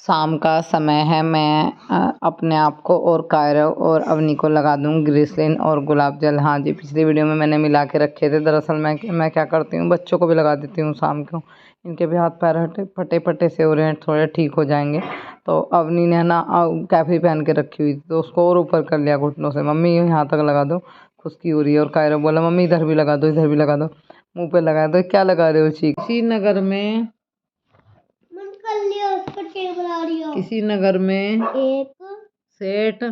शाम का समय है। मैं अपने आप को और कायरव और अवनी को लगा दूँ ग्लिसरीन और गुलाब जल। हाँ जी, पिछली वीडियो में मैंने मिला के रखे थे। दरअसल मैं क्या करती हूँ, बच्चों को भी लगा देती हूँ शाम को। इनके भी हाथ पैर फटे फटे से हो रहे हैं, थोड़े ठीक हो जाएंगे। तो अवनी ने ना कैफी पहन के रखी हुई थी, तो उसको और ऊपर कर लिया घुटनों से। मम्मी यहाँ तक लगा दो, खुश्की हो रही है। और कायरव बोला मम्मी इधर भी लगा दो, इधर भी लगा दो, मुँह पे लगा दो। क्या लगा रहे हो चीख? किसी नगर में एक सेठ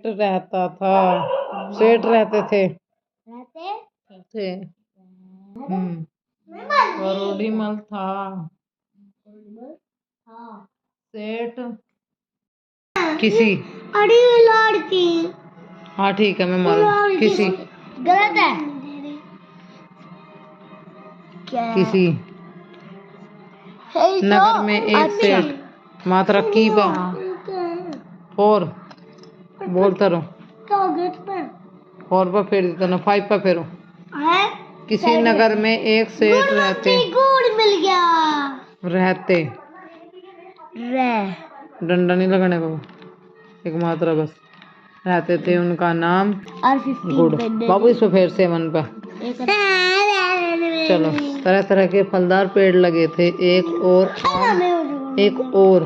रहता था। सेठ रहते थे। करोड़ीमल था। सेठ किसी अरे लड़की। हाँ ठीक है, मैं मालूम किसी गलत है। किसी नगर में एक सेठ मात्रा की बा और बोलता रहो और पर फेर देता ना 5 पर फेरो। किसी नगर में एक सेठ रहते। गुड़ मिल गया। रहते डंडा नहीं लगाने को, एक मात्रा बस। रहते थे, उनका नाम गुड़। बाबू इस पे फेर 7 पे। चलो, तरह तरह के फलदार पेड़ लगे थे। एक और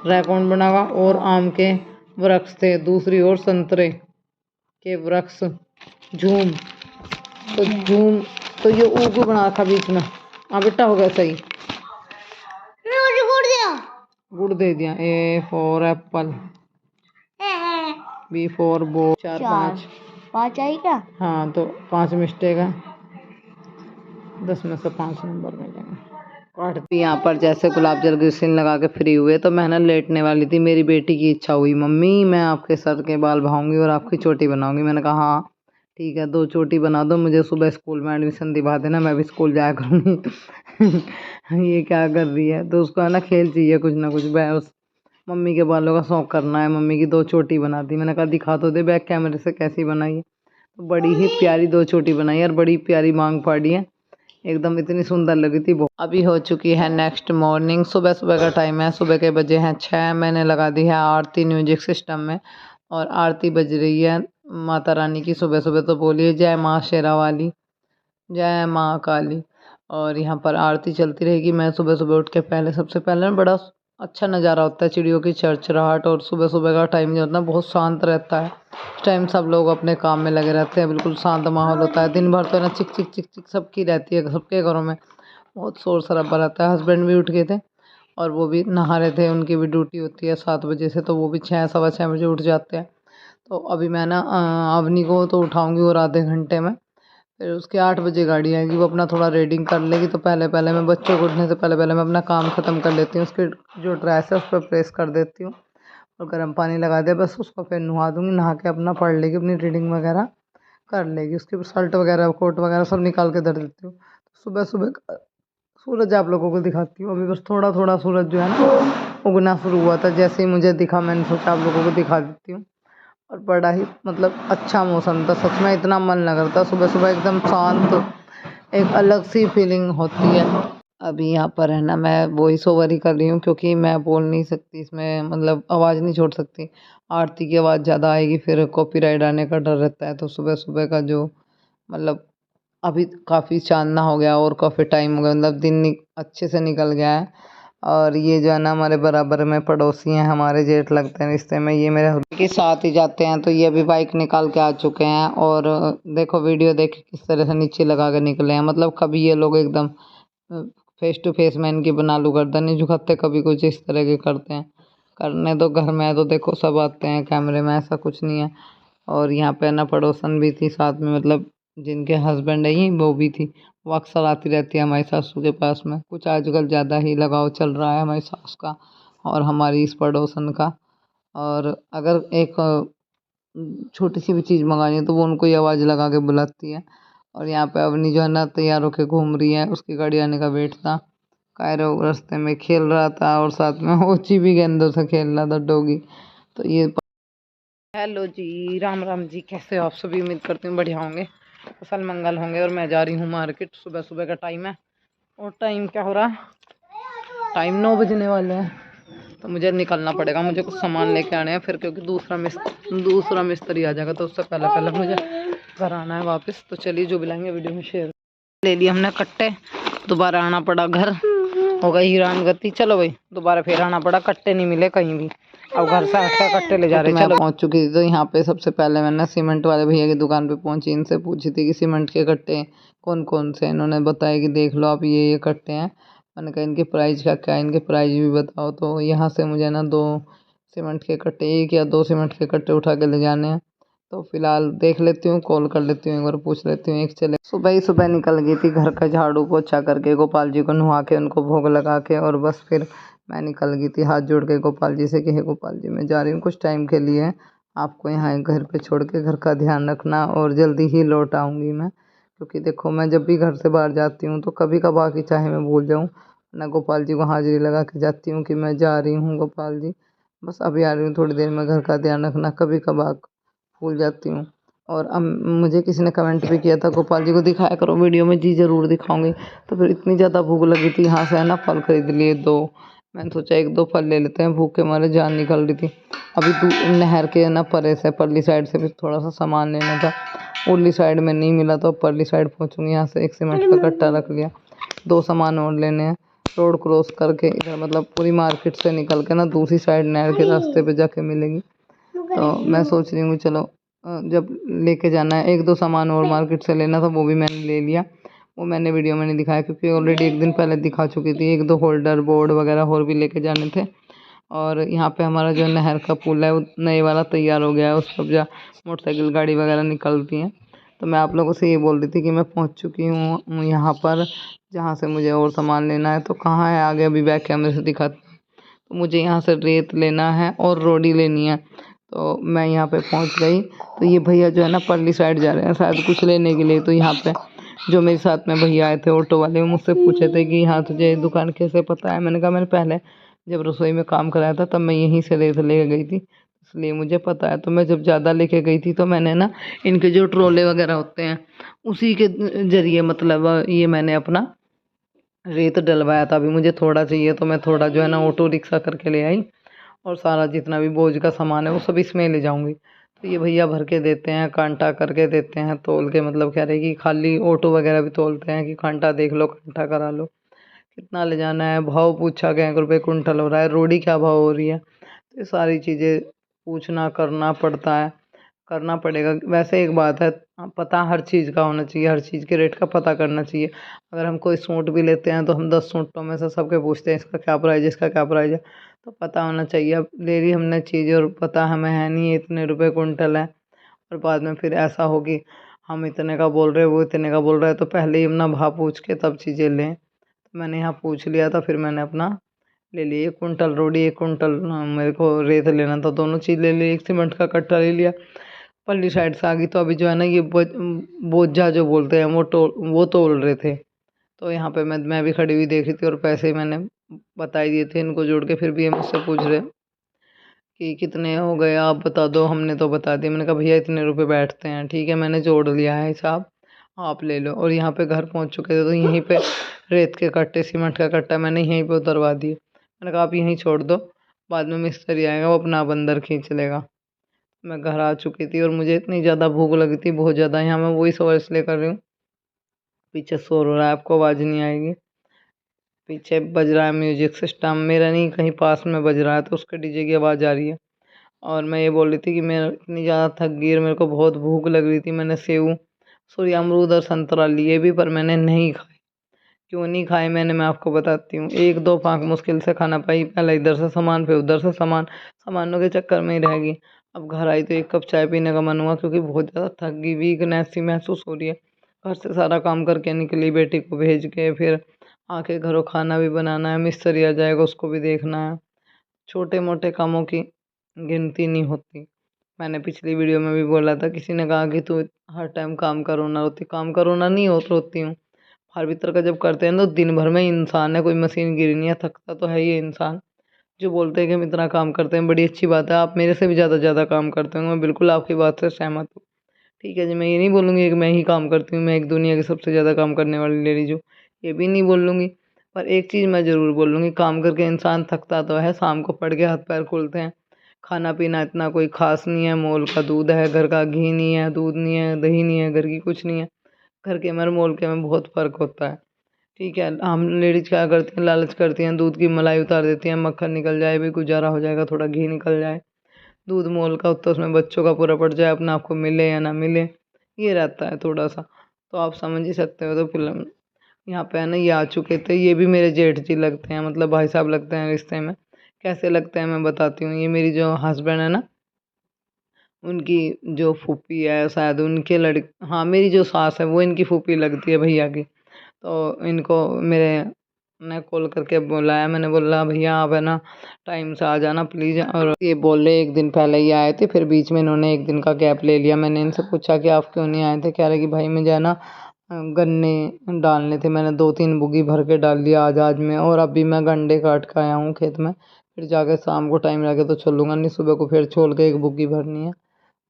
रैकॉन बना हुआ और आम के वृक्ष थे। दूसरी ओर संतरे के वृक्ष। झूम तो ये ऊगू बना था बीच में। हाँ बेटा, हो गया सही। गुड़ दे दिया। A for apple, B for bow. 4 5 आई क्या? हाँ, तो 5 मिस्टेक है, 10 में से 5 नंबर मिलेंगे। काटती यहाँ पर जैसे गुलाब जल ग्लिसरीन लगा के फ्री हुए, तो मैं ना लेटने वाली थी। मेरी बेटी की इच्छा हुई, मम्मी मैं आपके सर के बाल बहाऊंगी और आपकी चोटी बनाऊंगी। मैंने कहा हाँ ठीक है, 2 चोटी बना दो, मुझे सुबह स्कूल में एडमिशन दिवा देना, मैं भी स्कूल जाया करूँगी। ये क्या कर रही है? तो उसको है ना खेल चाहिए कुछ ना कुछ। उस मम्मी के बालों का शौक करना है। मम्मी की 2 चोटी बना दी। मैंने कहा दिखा तो दे बैक कैमरे से कैसी बनाई है। तो बड़ी ही प्यारी 2 चोटी बनाई और बड़ी प्यारी मांग फाड़ी है, एकदम इतनी सुंदर लगी थी। अभी हो चुकी है नेक्स्ट मॉर्निंग। सुबह सुबह का टाइम है। सुबह के बजे हैं 6। मैंने लगा दी है आरती म्यूजिक सिस्टम में और आरती बज रही है माता रानी की। सुबह सुबह तो बोलिए जय माँ शेरा वाली, जय माँ काली। और यहाँ पर आरती चलती रहेगी। मैं सुबह सुबह उठ के सबसे पहले बड़ा अच्छा नज़ारा होता है चिड़ियों की चरचराहट। और सुबह सुबह का टाइम जो होता है बहुत शांत रहता है। उस टाइम सब लोग अपने काम में लगे रहते हैं, बिल्कुल शांत माहौल होता है। दिन भर तो ना चिक चिक चिक चिक सबकी रहती है, सबके घरों में बहुत शोर शराबा रहता है। हस्बैंड भी उठ गए थे और वो भी नहा रहे थे। उनकी भी ड्यूटी होती है 7 बजे से, तो वो भी 6 सवा 6 बजे उठ जाते हैं। तो अभी मैं ना अवनी को तो उठाऊंगी और आधे घंटे में। फिर उसके 8 बजे गाड़ी आएगी, वो अपना थोड़ा रीडिंग कर लेगी। तो पहले पहले मैं बच्चों को उठने से पहले पहले मैं अपना काम ख़त्म कर लेती हूँ। उसकी जो ड्रेस है उस पर प्रेस कर देती हूँ और गर्म पानी लगा दिया, बस उसको फिर नहा दूँगी। नहा के अपना पढ़ लेगी, अपनी रीडिंग वगैरह कर लेगी। उसकी शर्ट वगैरह कोट वगैरह सब निकाल के धर देती हूँ। सुबह सुबह सूरज आप लोगों को दिखाती हूँ। अभी बस थोड़ा थोड़ा सूरज जो है ना उगना शुरू हुआ था। जैसे ही मुझे दिखा मैंने सोचा आप लोगों को दिखा देती हूँ। और बड़ा ही मतलब अच्छा मौसम था सच में, इतना मन लग रहा था सुबह सुबह एकदम शांत, एक अलग सी फीलिंग होती है। अभी यहाँ पर है ना मैं वॉइस ओवर ही कर रही हूँ क्योंकि मैं बोल नहीं सकती इसमें, मतलब आवाज़ नहीं छोड़ सकती। आरती की आवाज़ ज़्यादा आएगी फिर कॉपीराइट आने का डर रहता है। तो सुबह सुबह का जो मतलब अभी काफ़ी चांदना हो गया और काफ़ी टाइम हो गया, मतलब दिन अच्छे से निकल गया है। और ये जो है ना हमारे बराबर में पड़ोसी हैं, हमारे जेठ लगते हैं रिश्ते में, ये मेरे के साथ ही जाते हैं। तो ये अभी बाइक निकाल के आ चुके हैं और देखो वीडियो देख किस तरह से नीचे लगा के निकले हैं। मतलब कभी ये लोग एकदम फेस टू फेस में इनकी बना लूँ गर्दन नहीं झुकाते, कभी कुछ इस तरह के करते हैं। करने तो घर में है तो देखो सब आते हैं कैमरे में, ऐसा कुछ नहीं है। और यहाँ पे ना पड़ोसन भी थी साथ में, मतलब जिनके हस्बैंड है ये वो भी थी। वो अक्सर आती रहती है हमारी सासू के पास में। कुछ आजकल ज़्यादा ही लगाव चल रहा है हमारी सास का और हमारी इस पड़ोसन का। और अगर एक छोटी सी भी चीज़ मंगानी है तो वो उनको ही आवाज़ लगा के बुलाती है। और यहाँ पे अवनी जो है ना तैयार होके घूम रही है, उसकी गाड़ी आने का वेट था। कायरो रास्ते में खेल रहा था और साथ में ओची भी गेंदों से खेल रहा था, डॉगी। तो ये हेलो जी, राम राम जी, कैसे हो आप सभी? उम्मीद करती हूँ बढ़िया होंगे। असल मंगल होंगे और मैं जा रही हूँ मार्केट। सुबह सुबह का टाइम है और टाइम क्या हो रहा, टाइम 9 बजने वाले हैं, तो मुझे निकलना पड़ेगा। मुझे कुछ सामान लेके आने हैं फिर, क्योंकि दूसरा मिस्त्री आ जाएगा, तो उससे पहले पहले मुझे घर आना है वापस। तो चलिए जो भी लाएंगे वीडियो में शेयर। ले लिए हमने कट्टे, दोबारा आना पड़ा घर, हो गई हीरान गति। चलो भाई दोबारा फिर आना पड़ा, कट्टे नहीं मिले कहीं भी, अब घर से हट कर कट्टे ले जा रहे। चलो पहुंच चुकी थी, तो यहाँ पे सबसे पहले मैंने सीमेंट वाले भैया की दुकान पे पहुंची, इनसे पूछी थी कि सीमेंट के कट्टे कौन कौन से। इन्होंने बताया कि देख लो आप ये कट्टे हैं। मैंने कहा इनके प्राइस का क्या है, इनके प्राइस भी बताओ। तो यहाँ से मुझे ना 2 सीमेंट के कट्टे, 1 या 2 सीमेंट के कट्टे उठा के ले जाने हैं। तो फिलहाल देख लेती हूँ, कॉल कर लेती हूँ, एक बार पूछ लेती हूँ। एक चले सुबह ही सुबह निकल गई थी, घर का झाड़ू पोछा करके, गोपाल जी को नहा के, उनको भोग लगा के, और बस फिर मैं निकल गई थी हाथ जोड़ के गोपाल जी से कि हे गोपाल जी मैं जा रही हूँ कुछ टाइम के लिए, आपको यहाँ घर पे छोड़ के घर का ध्यान रखना, और जल्दी ही लौट आऊँगी मैं। क्योंकि देखो मैं जब भी घर से बाहर जाती हूँ तो कभी कभार की चाहे मैं भूल जाऊँ, ना गोपाल जी को हाजिरी लगा के जाती हूँ कि मैं जा रही हूँ गोपाल जी, बस अभी आ रही हूँ थोड़ी देर में, घर का ध्यान रखना। कभी कभार भूल जाती हूँ। और अब मुझे किसी ने कमेंट भी किया था गोपाल जी को दिखाया करो वीडियो में। जी ज़रूर दिखाऊंगी। तो फिर इतनी ज़्यादा भूख लगी थी, यहाँ से है ना फल खरीद लिए 2। मैंने सोचा 1-2 फल ले लेते हैं, भूख के मारे जान निकल रही थी। अभी नहर के ना परे से परली साइड से भी थोड़ा सा सामान लेना था, उरली साइड में नहीं मिला, तो परली साइड पहुँचूँगी। यहाँ से एक सीमेंट का कट्टा रख लिया, 2 सामान और लेने हैं। रोड क्रॉस करके इधर मतलब पूरी मार्केट से निकल के ना दूसरी साइड नहर के रास्ते पे जाके मिलेगी। तो मैं सोच रही हूँ चलो जब लेके जाना है, 1-2 सामान और मार्केट से लेना था, वो भी मैंने ले लिया। वो मैंने वीडियो में नहीं दिखाया क्योंकि ऑलरेडी 1 दिन पहले दिखा चुकी थी। 1-2 होल्डर बोर्ड वगैरह और भी लेके जाने थे। और यहाँ पे हमारा जो नहर का पुल है वो नए वाला तैयार हो गया है, उस पर जा मोटरसाइकिल गाड़ी वगैरह निकलती हैं। तो मैं आप लोगों से ये बोल रही थी कि मैं पहुँच चुकी हूँ यहाँ पर, जहाँ से मुझे और सामान लेना है। तो कहाँ है आगे, अभी बैक कैमरे से दिखाती। तो मुझे यहाँ से रेत लेना है और रोडी लेनी है। तो मैं यहाँ पे पहुँच गई। तो ये भैया जो है ना परली साइड जा रहे हैं शायद कुछ लेने के लिए। तो यहाँ पे जो मेरे साथ में भैया आए थे ऑटो वाले, वो मुझसे पूछे थे कि यहाँ तुझे दुकान कैसे पता है। मैंने कहा मैंने पहले जब रसोई में काम कराया था तब मैं यहीं से रेत लेके गई थी, इसलिए मुझे पता है। तो मैं जब ज़्यादा लेके गई थी तो मैंने ना इनके जो ट्रोले वगैरह होते हैं उसी के ज़रिए मतलब ये मैंने अपना रेत डलवाया था। अभी मुझे थोड़ा चाहिए तो मैं थोड़ा जो है ना ऑटो रिक्शा करके ले आई, और सारा जितना भी बोझ का सामान है वो सब इसमें ले जाऊंगी। तो ये भैया भर के देते हैं, कांटा करके देते हैं, तोल के, मतलब कह रहे कि खाली ऑटो वगैरह भी तोलते हैं कि कांटा देख लो, कांटा करा लो, कितना ले जाना है। भाव पूछा गया रुपये कुंटल हो रहा है, रोडी क्या भाव हो रही है। तो ये सारी चीज़ें पूछना करना पड़ता है, करना पड़ेगा। वैसे एक बात है, पता हर चीज़ का होना चाहिए, हर चीज़ के रेट का पता करना चाहिए। अगर हम कोई सूट भी लेते हैं तो हम 10 सूटों में से सबके पूछते हैं इसका क्या प्राइस है, इसका क्या प्राइस है। तो पता होना चाहिए। अब ले ली हमने चीज़ और पता हमें है नहीं इतने रुपए कुंटल है, और बाद में फिर ऐसा हो कि हम इतने का बोल रहे हैं वो इतने का बोल रहा है, तो पहले ही अपना भाव पूछ के तब चीज़ें लें। तो मैंने यहाँ पूछ लिया था, फिर मैंने अपना ले लिया 1 कुंटल रोडी, 1 कुंटल मेरे को रेत लेना था, दोनों चीज़ ले ली। एक सीमेंट का कट्टा ले लिया, पल्ली साइड से आ गई। तो अभी जो है ना ये बोझा जो बोलते हैं वो तोल रहे थे। तो यहाँ पे मैं भी खड़ी हुई देख रही थी, और पैसे मैंने बता ही दिए थे इनको जोड़ के। फिर भी ये मुझसे पूछ रहे कि कितने हो गए आप बता दो। हमने तो बता दिया, मैंने कहा भैया इतने रुपए बैठते हैं, ठीक है मैंने जोड़ लिया है हिसाब, आप ले लो। और यहाँ पे घर पहुँच चुके थे, तो यहीं पे रेत के कट्टे, सीमेंट का कट्टा मैंने यहीं पे उतरवा दिए। मैंने कहा आप यहीं छोड़ दो, बाद में मिस्त्री आएगा वो अपना बंदर खींच लेगा। मैं घर आ चुकी थी और मुझे इतनी ज़्यादा भूख लगी थी, बहुत ज़्यादा। यहाँ मैं वही सवाल इसलिए कर रही हूँ, पीछे शोर हो रहा है, आपको आवाज़ नहीं आएगी। पीछे बज रहा है म्यूजिक सिस्टम, मेरा नहीं कहीं पास में बज रहा है, तो उसके डीजे की आवाज़ आ रही है। और मैं ये बोल रही थी कि मैं इतनी ज़्यादा थक गई और मेरे को बहुत भूख लग रही थी। मैंने सेव, सॉरी अमरूद और संतरा लिए भी, पर मैंने नहीं खाए। क्यों नहीं खाए मैंने, मैं आपको बताती हूँ। 1-2 फाँक मुश्किल से खाना पाई, पहले इधर से सामान फिर उधर से सामान, सामानों के चक्कर में ही रह गई। अब घर आई तो 1 कप चाय पीने का मन हुआ, क्योंकि बहुत ज़्यादा थक गई, वीकनेस सी महसूस हो रही है। घर से सारा काम करके निकली, बेटी को भेज के, फिर आके घरों खाना भी बनाना है, मिस्त्री आ जाएगा उसको भी देखना है। छोटे मोटे कामों की गिनती नहीं होती। मैंने पिछली वीडियो में भी बोला था, किसी ने कहा कि तू हर टाइम काम करो ना रोती, काम करो ना नहीं हो रोती हूँ। हर भीतर का जब करते हैं तो दिन भर में इंसान है, कोई मशीन गिरी नहीं है, थकता तो है ये इंसान। जो बोलते हैं कि हम इतना काम करते हैं, बड़ी अच्छी बात है, आप मेरे से भी ज़्यादा काम करते हो, मैं बिल्कुल आपकी बात से सहमत हूँ। ठीक है जी, मैं ये नहीं बोलूँगी कि मैं ही काम करती हूँ, मैं एक दुनिया की सबसे ज़्यादा काम करने वाली लेडीज़ हूँ, ये भी नहीं बोलूँगी। पर एक चीज़ मैं ज़रूर बोलूँगी, काम करके इंसान थकता तो है, शाम को पड़ के हाथ पैर खुलते हैं। खाना पीना इतना कोई ख़ास नहीं है, मोल का दूध है, घर का घी नहीं है, दूध नहीं है, दही नहीं है, घर की कुछ नहीं है। घर के में और मोल के में बहुत फ़र्क होता है। ठीक है, हम लेडीज़ क्या करती हैं, लालच करती हैं, दूध की मलाई उतार देती हैं, मक्खन निकल जाए भी गुजारा हो जाएगा, थोड़ा घी निकल जाए, दूध मोल का तो उसमें बच्चों का पूरा पड़ जाए, अपना आपको मिले या ना मिले, ये रहता है थोड़ा सा। तो आप समझ ही सकते हो। तो फिल्म यहाँ पे है ना, ये आ चुके थे, ये भी मेरे जेठ जी लगते हैं, मतलब भाई साहब लगते हैं रिश्ते में। कैसे लगते हैं मैं बताती हूँ। ये मेरी जो हस्बैंड है ना, उनकी जो फूफी है शायद उनके हाँ, मेरी जो सास है वो इनकी फूफी लगती है भैया की। तो इनको मेरे ने कॉल करके बुलाया, मैंने बोला भैया आप है ना टाइम से आ जाना प्लीज़। और ये बोले एक दिन पहले ही आए थे, फिर बीच में इन्होंने एक दिन का गैप ले लिया। मैंने इनसे पूछा कि आप क्यों नहीं आए थे, कह रहे कि भाई मुझे है ना गन्ने डालने थे, मैंने 2-3 बुगी भर के डाल दिया आज में, और अभी मैं गंडे काट के आया हूँ खेत में, फिर जाके शाम को टाइम लगे तो चलूँगा, नहीं सुबह को फिर छोड़ के एक बुगी भरनी है।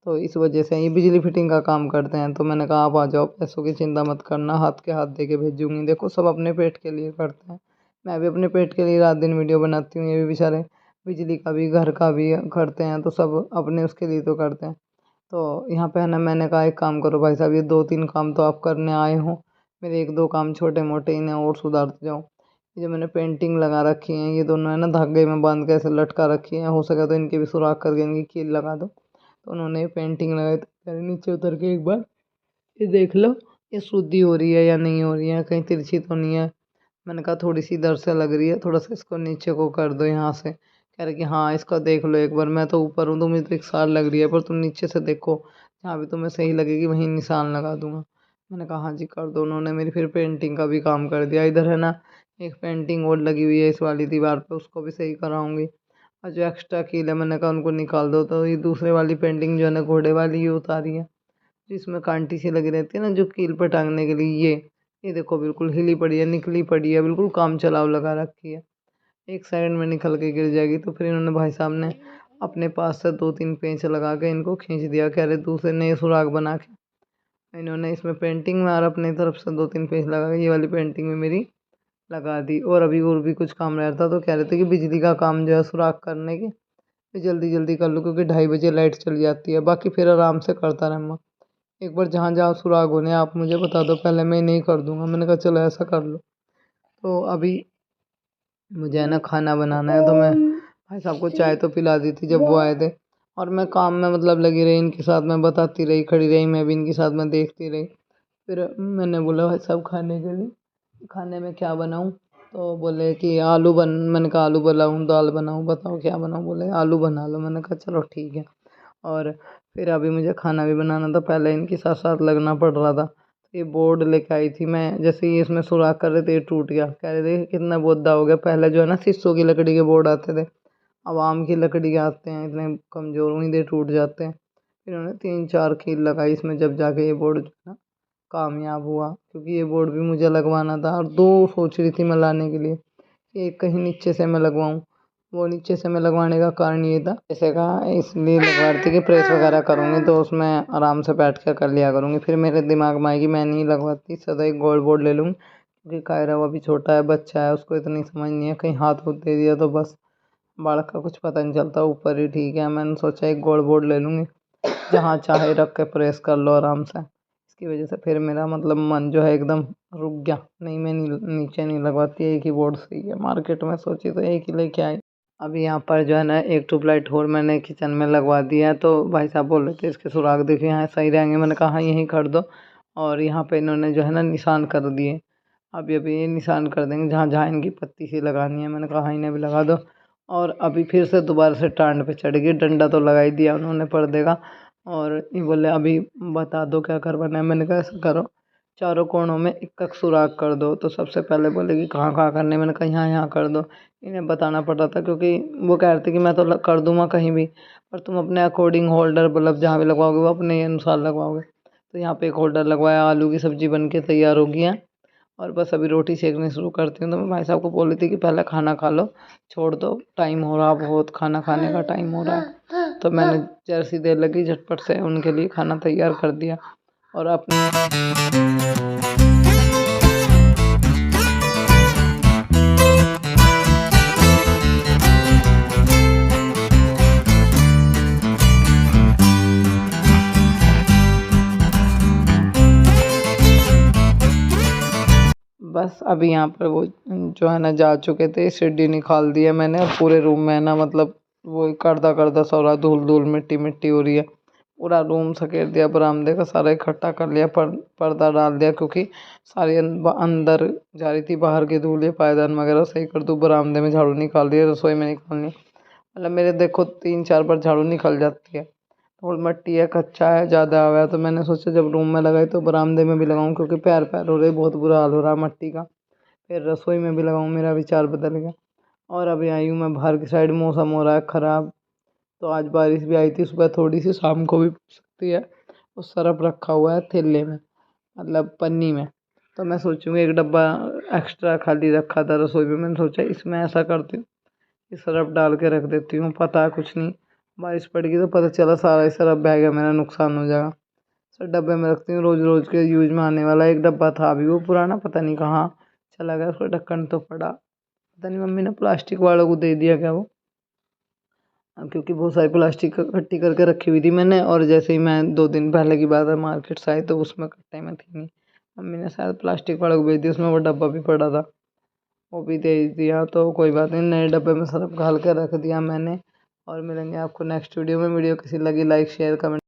तो इस वजह से ये बिजली फिटिंग का काम करते हैं। तो मैंने कहा आप आ जाओ, पैसों की चिंता मत करना, हाथ के हाथ दे के भेजूंगी। देखो सब अपने पेट के लिए करते हैं, मैं भी अपने पेट के लिए रात दिन वीडियो बनाती हूँ, ये भी बेचारे बिजली का भी घर का भी करते हैं, तो सब अपने उसके लिए तो करते हैं। तो यहाँ पे है ना, मैंने कहा एक काम करो भाई साहब, ये 2-3 काम तो आप करने आए हो, मेरे 1-2 काम छोटे मोटे इन्हें और सुधारते जाओ। ये जो मैंने पेंटिंग लगा रखी है, ये दोनों है ना धागे में बांध के ऐसे लटका रखी है, हो सके तो इनके भी सुराख करके इनकी कील लगा दो। तो उन्होंने पेंटिंग लगाई, तो कह रहे नीचे उतर के एक बार ये देख लो, ये शुद्धि हो रही है या नहीं हो रही है, कहीं तिरछी तो नहीं है। मैंने कहा थोड़ी सी इधर से लग रही है, थोड़ा सा इसको नीचे को कर दो यहाँ से। कह रहे कि हाँ इसका देख लो एक बार, मैं तो ऊपर हूँ तो मुझे तो एक साल लग रही है, पर तुम नीचे से देखो, जहाँ भी तुम्हें सही लगेगी वहीं निशान लगा दूंगा। मैंने कहा हाँ जी कर दो। उन्होंने मेरी फिर पेंटिंग का भी काम कर दिया। इधर है ना एक पेंटिंग और लगी हुई है इस वाली दीवार पे, उसको भी सही कराऊंगी। और जो एक्स्ट्रा कील है मैंने कहा उनको निकाल दो। तो ये दूसरे वाली पेंटिंग जो है ना घोड़े वाली, ये उतारी है, जिसमें कांटी सी लगी रहती है ना जो कील पर टांगने के लिए, ये देखो बिल्कुल हिली पड़ी है, निकली पड़ी है, बिल्कुल काम चलाव लगा रखी है, एक सेकंड में निकल के गिर जाएगी। तो फिर इन्होंने भाई साहब ने अपने पास से 2-3 पेंच लगा के इनको खींच दिया, कह रहे दूसरे नए सुराग बना के इन्होंने इसमें पेंटिंग में और अपनी तरफ से 2-3 पेंच लगा के ये वाली पेंटिंग में मेरी लगा दी। और भी कुछ काम रहता तो कह रहे थे कि बिजली का काम जो है सुराख करने के, तो जल्दी जल्दी कर लो क्योंकि 2:30 बजे लाइट चली जाती है, बाकी फिर आराम से करता रहूँगा। एक बार जहाँ जहाँ सुराग होने आप मुझे बता दो, पहले मैं नहीं कर दूंगा। मैंने कहा चलो ऐसा कर लो। तो अभी मुझे है ना खाना बनाना है, तो मैं भाई साहब को चाय तो पिला दी थी जब वो आए थे, और मैं काम में मतलब लगी रही, इनके साथ मैं बताती रही, खड़ी रही, मैं भी इनके साथ में देखती रही। फिर मैंने बोला भाई साहब खाने के लिए, खाने में क्या बनाऊँ। तो बोले कि आलू बन, मैंने कहा आलू बनाऊँ दाल बनाऊँ, बताओ क्या बनाऊँ। बोले आलू बना लो। मैंने कहा चलो ठीक है। और फिर अभी मुझे खाना भी बनाना था, पहले इनके साथ साथ लगना पड़ रहा था। ये बोर्ड लेके आई थी मैं, जैसे ही इसमें सुराख कर रहे थे ये टूट गया। कह रहे थे कितना बोद्दा हो गया, पहले जो है ना शीशों की लकड़ी के बोर्ड आते थे, अब आम की लकड़ी के आते हैं, इतने कमज़ोर वहीं दे टूट जाते हैं। फिर उन्होंने 3-4 कील लगाई इसमें, जब जाके ये बोर्ड जो है ना कामयाब हुआ, क्योंकि ये बोर्ड भी मुझे लगवाना था, और 2 सोच रही थी मैं लाने के लिए, एक कहीं नीचे से मैं लगवाऊँ। वो नीचे से मैं लगवाने का कारण ये था, जैसे कहा इसलिए लगवा रही थी कि प्रेस वगैरह करूँगी तो उसमें आराम से बैठ कर कर लिया करूँगी। फिर मेरे दिमाग में आएगी मैं नहीं लगवाती, सदा एक गोल्ड बोर्ड ले लूँगी, क्योंकि कायरा वो अभी छोटा है, बच्चा है, उसको इतनी समझ नहीं है, कहीं हाथ हुथ दे दिया तो बस बालक का कुछ पता नहीं चलता, ऊपर ही ठीक है। मैंने सोचा एक गोल्ड बोर्ड ले लूँगी, जहाँ चाहे रख के प्रेस कर लो आराम से। इसकी वजह से फिर मेरा मतलब मन जो है एकदम रुक गया, नहीं मैं नीचे नहीं लगवाती, एक ही बोर्ड सही है। मार्केट में सोची तो एक ही लेके आई। अभी यहाँ पर जो है ना एक ट्यूबलाइट और मैंने किचन में लगवा दिया है, तो भाई साहब बोल रहे थे इसके सुराख देखिए यहाँ सही रहेंगे। मैंने कहा हाँ यहीं कर दो। और यहाँ पे इन्होंने जो है ना निशान कर दिए, अभी अभी ये निशान कर देंगे जहाँ जहाँ इनकी पत्ती सी लगानी है। मैंने कहा हाँ इन्हें भी लगा दो। और अभी फिर से दोबारा से टांड पे चढ़ गई, डंडा तो लगा ही दिया उन्होंने पर्दे का। और ये बोले अभी बता दो क्या करवाना है। मैंने कहा ऐसा करो चारों कोनों में एक एक सुराख कर दो। तो सबसे पहले बोले कि कहाँ कहाँ करने हैं? मैंने कहा यहाँ यहाँ कर दो। इन्हें बताना पड़ रहा था क्योंकि वो कह रहे थे कि मैं तो कर दूंगा कहीं भी, पर तुम अपने अकॉर्डिंग होल्डर बल्ब जहाँ भी लगवाओगे वो अपने अनुसार लगवाओगे। तो यहाँ पे एक होल्डर लगवाया, आलू की सब्ज़ी बन के तैयार हो गई है। और बस अभी रोटी सेकनी शुरू करती हूँ। तो मैं भाई साहब को बोल रही थी कि पहले खाना खा लो, छोड़ दो, टाइम हो रहा बहुत, खाना खाने का टाइम हो रहा है। तो मैंने जैसी देर लगी झटपट से उनके लिए खाना तैयार कर दिया। और अपने बस अभी यहाँ पर वो जो है ना जा चुके थे, सीढ़ी निकाल दी है मैंने। और पूरे रूम में है ना मतलब वो करदा करदा सा हो रहा, धूल धूल मिट्टी मिट्टी हो रही है। पूरा रूम सकेर दिया, बरामदे का सारा इकट्ठा कर लिया, पर्दा डाल दिया, क्योंकि सारी अंदर जा रही थी बाहर की धूल, ये पायदान वगैरह सही कर दूँ। बरामदे में झाड़ू निकाल दिया, रसोई में निकालनी, मतलब मेरे देखो 3-4 बार झाड़ू निकल जाती है। धूल मिट्टी है, कच्चा है, ज़्यादा आया है। तो मैंने सोचा जब रूम में लगाई तो बरामदे में भी लगाऊं, क्योंकि पैर पैर हो रहे, बहुत बुरा हाल हो रहा मट्टी का। फिर रसोई में भी लगाऊं, मेरा विचार बदल गया। और अभी आई हूँ मैं बाहर की साइड, मौसम हो रहा है ख़राब। तो आज बारिश भी आई थी सुबह थोड़ी सी, शाम को भी सकती है। उस सरफ रखा हुआ है थैले में, मतलब पन्नी में। तो मैं सोचूंगी एक डब्बा एक्स्ट्रा खाली रखा था रसोई में, मैंने सोचा इसमें ऐसा करती हूँ कि सरफ डाल के रख देती हूँ। पता है कुछ नहीं, बारिश पड़ेगी तो पता चला सारा ही सरफ बह गया, मेरा नुकसान हो जाएगा। सर डब्बे में रखती हूँ, रोज़ रोज़ के यूज में आने वाला। एक डब्बा था अभी वो पुराना, पता नहीं कहाँ चला गया, उसका ढक्कन तो पड़ा, पता नहीं मम्मी ने प्लास्टिक वालों को दे दिया क्या वो। क्योंकि बहुत सारी प्लास्टिक इकट्ठी करके रखी हुई थी मैंने, और जैसे ही मैं 2 दिन पहले की बात है मार्केट से आई तो उसमें कट्टे में थी नहीं, मम्मी ने शायद प्लास्टिक वालों को भेज दी, उसमें वो डब्बा भी पड़ा था, वो भी दे दिया। तो कोई बात नहीं, नए डब्बे में सरफ घाल के रख दिया मैंने। और मिलेंगे आपको नेक्स्ट वीडियो में। वीडियो कैसी लगी लाइक शेयर कमेंट